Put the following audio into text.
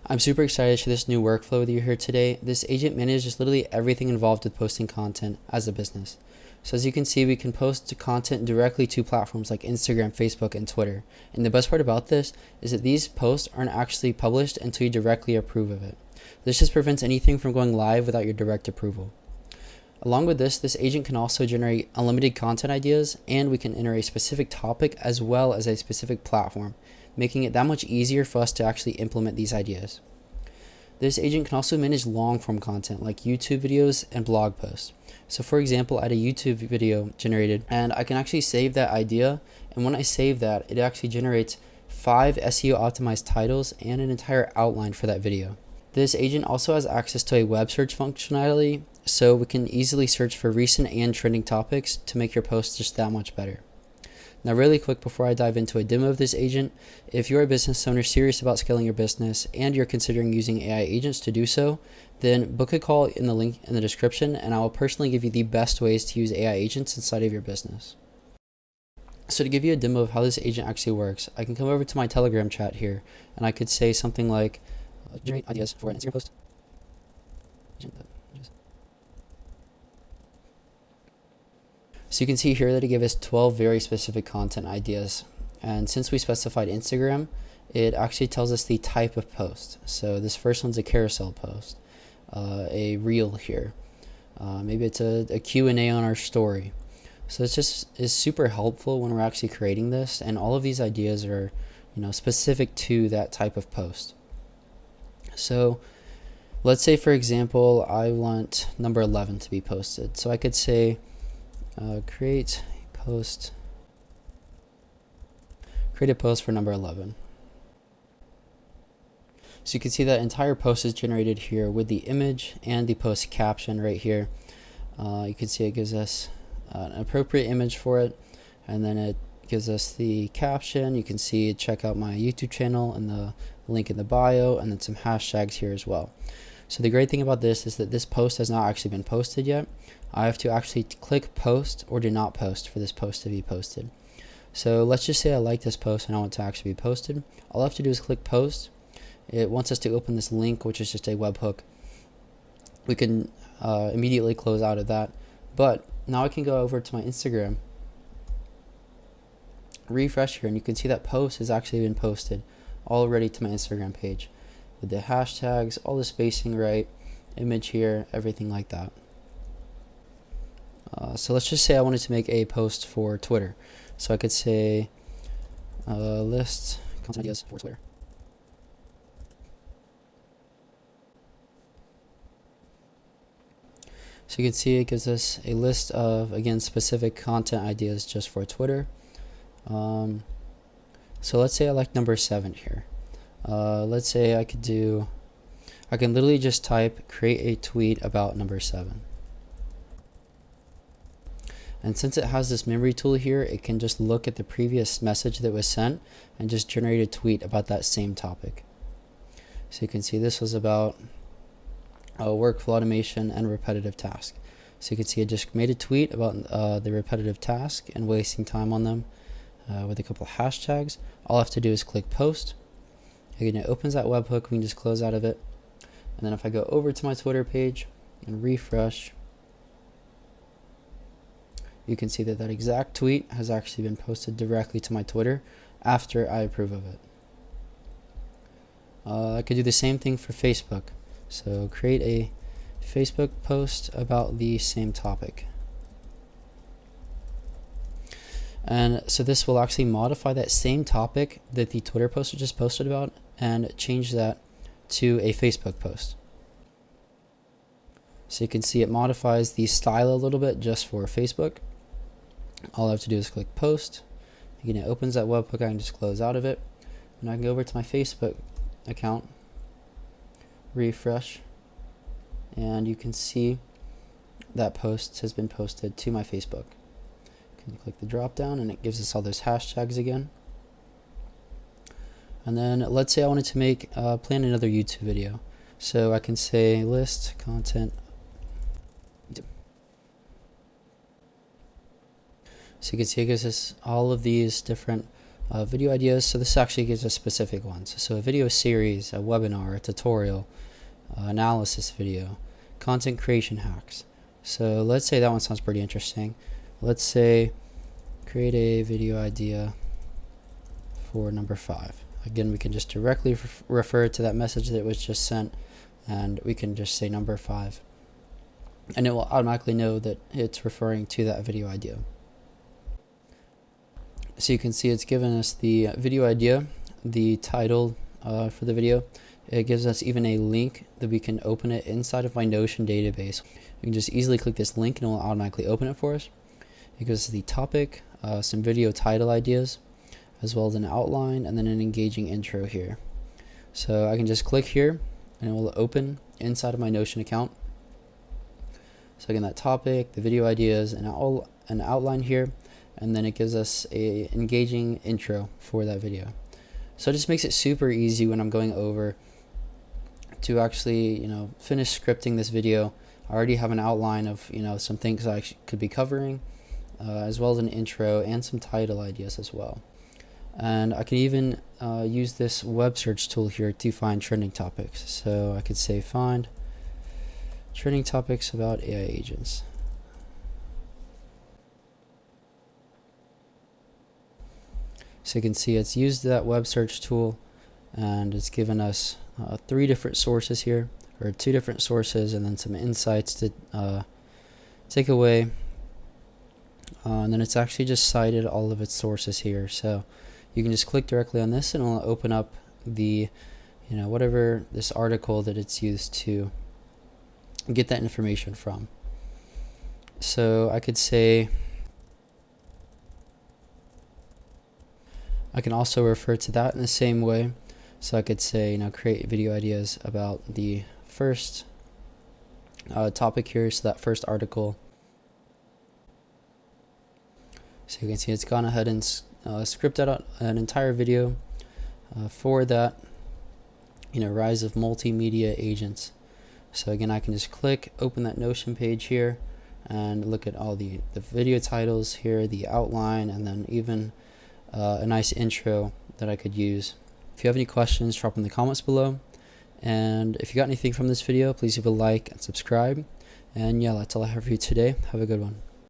I'm super excited to share this new workflow with you here today. This agent manages literally everything involved with posting content as a business. So as you can see, we can post content directly to platforms like Instagram, Facebook, and Twitter. And the best part about this is that these posts aren't actually published until you directly approve of it. This just prevents anything from going live without your direct approval. Along with this agent can also generate unlimited content ideas, and we can enter a specific topic as well as a specific platform, making it that much easier for us to actually implement these ideas. This agent can also manage long-form content like YouTube videos and blog posts. So for example, I had a YouTube video generated and I can actually save that idea, and when I save that, it actually generates 5 SEO optimized titles and an entire outline for that video. This agent also has access to a web search functionality, so we can easily search for recent and trending topics to make your post just that much better. Now really quick before I dive into a demo of this agent, if you're a business owner serious about scaling your business and you're considering using AI agents to do so, then book a call in the link in the description and I will personally give you the best ways to use AI agents inside of your business. So to give you a demo of how this agent actually works, I can come over to my Telegram chat here and I could say something like, generate ideas for an Instagram post. So you can see here that it gave us 12 very specific content ideas. And since we specified Instagram, it actually tells us the type of post. So this first one's a carousel post, a reel here. Maybe it's a Q&A on our story. So it's just is super helpful when we're actually creating this, and all of these ideas are, specific to that type of post. So let's say, for example, I want number 11 to be posted. So I could say, create a post for number 11. So you can see that entire post is generated here with the image and the post caption right here. You can see it gives us an appropriate image for it, and then it gives us the caption. You can see check out my YouTube channel and the link in the bio, and then some hashtags here as well. So the great thing about this is that this post has not actually been posted yet. I have to actually click post or do not post for this post to be posted. So let's just say I like this post and I want it to actually be posted. All I have to do is click post. It wants us to open this link, which is just a webhook. We can immediately close out of that. But now I can go over to my Instagram, refresh here, and you can see that post has actually been posted already to my Instagram page with the hashtags, all the spacing right, image here, everything like that. So let's just say I wanted to make a post for Twitter. So I could say list content ideas for Twitter. So you can see it gives us a list of, again, specific content ideas just for Twitter. So let's say I like number 7 here. Let's say I can literally just type create a tweet about number 7. And since it has this memory tool here, it can just look at the previous message that was sent and just generate a tweet about that same topic. So you can see this was about workflow automation and repetitive task. So you can see it just made a tweet about the repetitive task and wasting time on them with a couple of hashtags. All I have to do is click post. Again, it opens that webhook. We can just close out of it. And then if I go over to my Twitter page and refresh, you can see that that exact tweet has actually been posted directly to my Twitter after I approve of it. I could do the same thing for Facebook. So create a Facebook post about the same topic. And so this will actually modify that same topic that the Twitter post just posted about and change that to a Facebook post. So you can see it modifies the style a little bit just for Facebook. All I have to do is click post. Again, it opens that webhook. I can just close out of it. And I can go over to my Facebook account, refresh, and you can see that post has been posted to my Facebook. You can click the drop down and it gives us all those hashtags again. And then let's say I wanted to plan another YouTube video. So I can say list content. So you can see it gives us all of these different Video ideas, so this actually gives us specific ones. So a video series, a webinar, a tutorial, analysis video, content creation hacks. So let's say that one sounds pretty interesting. Let's say create a video idea for number 5. Again, we can just directly refer to that message that was just sent, and we can just say number 5, and it will automatically know that it's referring to that video idea. So you can see it's given us the video idea, the title for the video. It gives us even a link that we can open it inside of my Notion database. We can just easily click this link and it will automatically open it for us. It gives us the topic, some video title ideas, as well as an outline and then an engaging intro here. So I can just click here and it will open inside of my Notion account. So again, that topic, the video ideas, and an outline here, and then it gives us a engaging intro for that video. So it just makes it super easy when I'm going over to actually, finish scripting this video. I already have an outline of, some things I could be covering, as well as an intro and some title ideas as well. And I can even use this web search tool here to find trending topics. So I could say find trending topics about AI agents. So you can see it's used that web search tool, and it's given us 3 different sources here, or 2 different sources, and then some insights to take away. And then it's actually just cited all of its sources here. So you can just click directly on this and it'll open up the, whatever this article that it's used to get that information from. So I could say, I can also refer to that in the same way. So I could say, create video ideas about the first topic here, so that first article. So you can see it's gone ahead and scripted out an entire video for that, rise of multimedia agents. So again, I can just click, open that Notion page here, and look at all the video titles here, the outline, and then even a nice intro that I could use. If you have any questions, drop in the comments below. And if you got anything from this video, please leave a like and subscribe. And yeah, that's all I have for you today. Have a good one.